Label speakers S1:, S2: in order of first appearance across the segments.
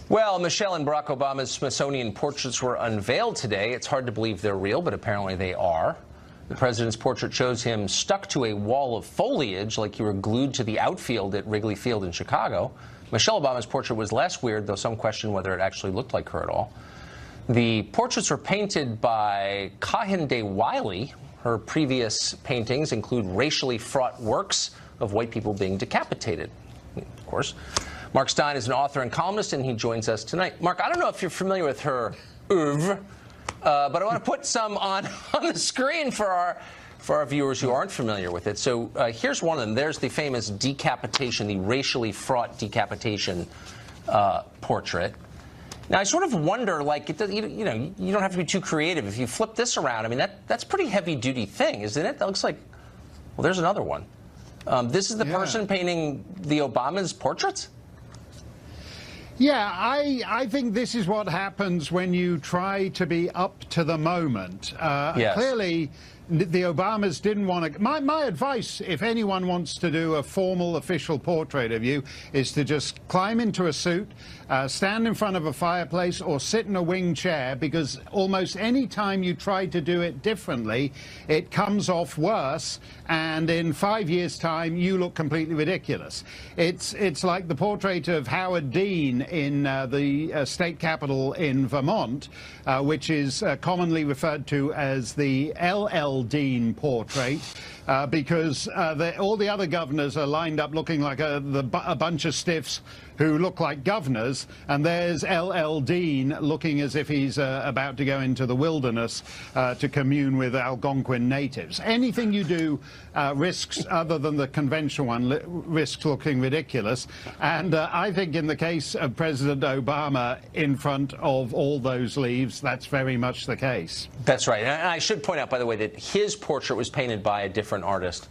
S1: Well, Michelle and Barack Obama's Smithsonian portraits were unveiled today. It's hard to believe they're real, but apparently they are. The president's portrait shows him stuck to a wall of foliage like he were glued to the outfield at Wrigley Field in Chicago. Michelle Obama's portrait was less weird, though some question whether it actually looked like her at all. The portraits were painted by Kehinde Wiley. Her previous paintings include racially fraught works of white people being decapitated, of course. Mark Steyn is an author and columnist, and he joins us tonight. Mark, I don't know if you're familiar with her oeuvre, but I want to put some on the screen for our viewers who aren't familiar with it. So here's one of them. There's the famous decapitation, the racially fraught decapitation portrait. Now, I sort of wonder, like, you don't have to be too creative. If you flip this around, I mean, that's a pretty heavy-duty thing, isn't it? That looks like, well, there's another one. This is the person painting the Obama's portraits?
S2: Yeah, I think this is what happens when you try to be up to the moment.
S1: Yes.
S2: Clearly, the Obamas didn't want to... My advice, if anyone wants to do a formal official portrait of you, is to just climb into a suit, stand in front of a fireplace, or sit in a wing chair, because almost any time you try to do it differently, it comes off worse, and in 5 years' time, you look completely ridiculous. It's like the portrait of Howard Dean in the state capitol in Vermont, which is commonly referred to as the L.L. Dean portrait, because all the other governors are lined up looking like a bunch of stiffs who look like governors, and there's L.L. Dean looking as if he's about to go into the wilderness to commune with Algonquin natives. Anything you do risks, other than the conventional one, risks looking ridiculous. And I think in the case of President Obama, in front of all those leaves, that's very much the case.
S1: That's right. And I should point out, by the way, that his portrait was painted by a different artist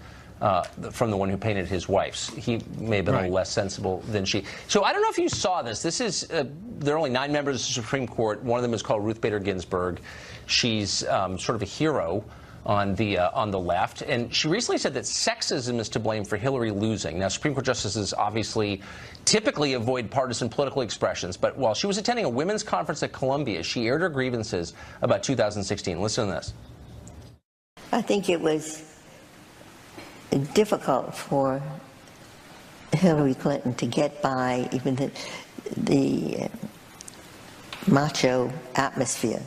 S1: from the one who painted his wife's. He may have been a little less sensible than she. So I don't know if you saw this. This is, there are only 9 members of the Supreme Court. One of them is called Ruth Bader Ginsburg. She's sort of a hero on the left. And she recently said that sexism is to blame for Hillary losing. Now, Supreme Court justices obviously typically avoid partisan political expressions. But while she was attending a women's conference at Columbia, she aired her grievances about 2016. Listen to this.
S3: I think it was difficult for Hillary Clinton to get by even the macho atmosphere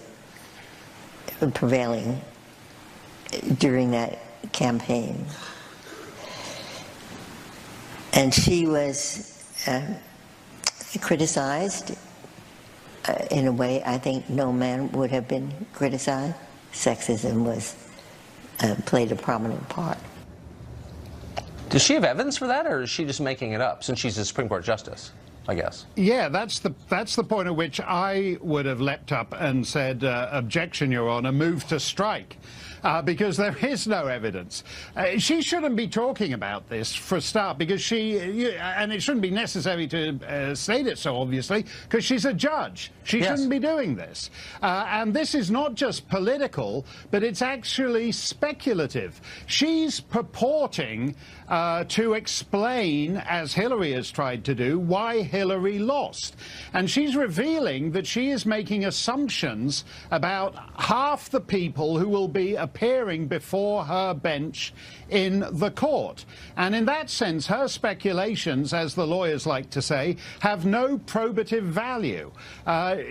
S3: prevailing during that campaign. And she was criticized in a way I think no man would have been criticized. Sexism played a prominent part.
S1: Does she have evidence for that, or is she just making it up, since she's a Supreme Court justice, I guess?
S2: Yeah, that's the point at which I would have leapt up and said, objection, Your Honor, move to strike. Because there is no evidence. She shouldn't be talking about this, for a start, because and it shouldn't be necessary to state it so obviously, because she's a judge. She shouldn't be doing this. And this is not just political, but it's actually speculative. She's purporting to explain, as Hillary has tried to do, why Hillary lost. And she's revealing that she is making assumptions about half the people who will be appearing before her bench in the court. And in that sense, her speculations, as the lawyers like to say, have no probative value.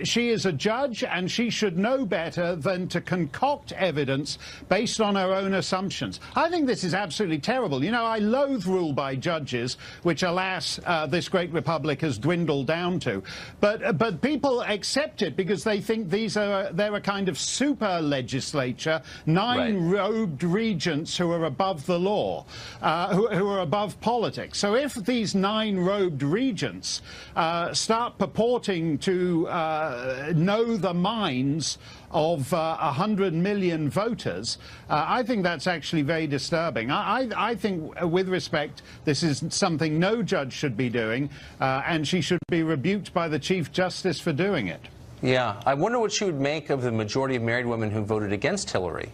S2: She is a judge, and she should know better than to concoct evidence based on her own assumptions. I think this is absolutely terrible. You know, I loathe rule by judges, which, alas, this great republic has dwindled down to. But people accept it because they think they're a kind of super legislature, 9 robed regents who are above the law, who are above politics. So if these 9 robed regents start purporting to know the minds of 100 million voters, I think that's actually very disturbing. I think, with respect, this is something no judge should be doing, and she should be rebuked by the Chief Justice for doing it.
S1: Yeah, I wonder what she would make of the majority of married women who voted against Hillary.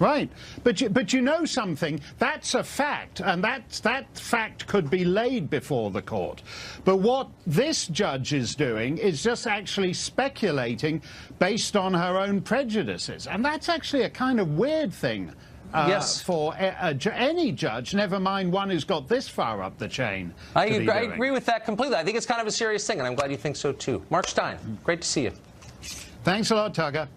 S2: Right, but you know something, that's a fact, and that fact could be laid before the court. But what this judge is doing is just actually speculating based on her own prejudices, and that's actually a kind of weird thing
S1: yes.
S2: for any judge, never mind one who's got this far up the chain.
S1: I agree with that completely. I think it's kind of a serious thing, and I'm glad you think so too. Mark Steyn, great to see you.
S2: Thanks a lot, Tucker.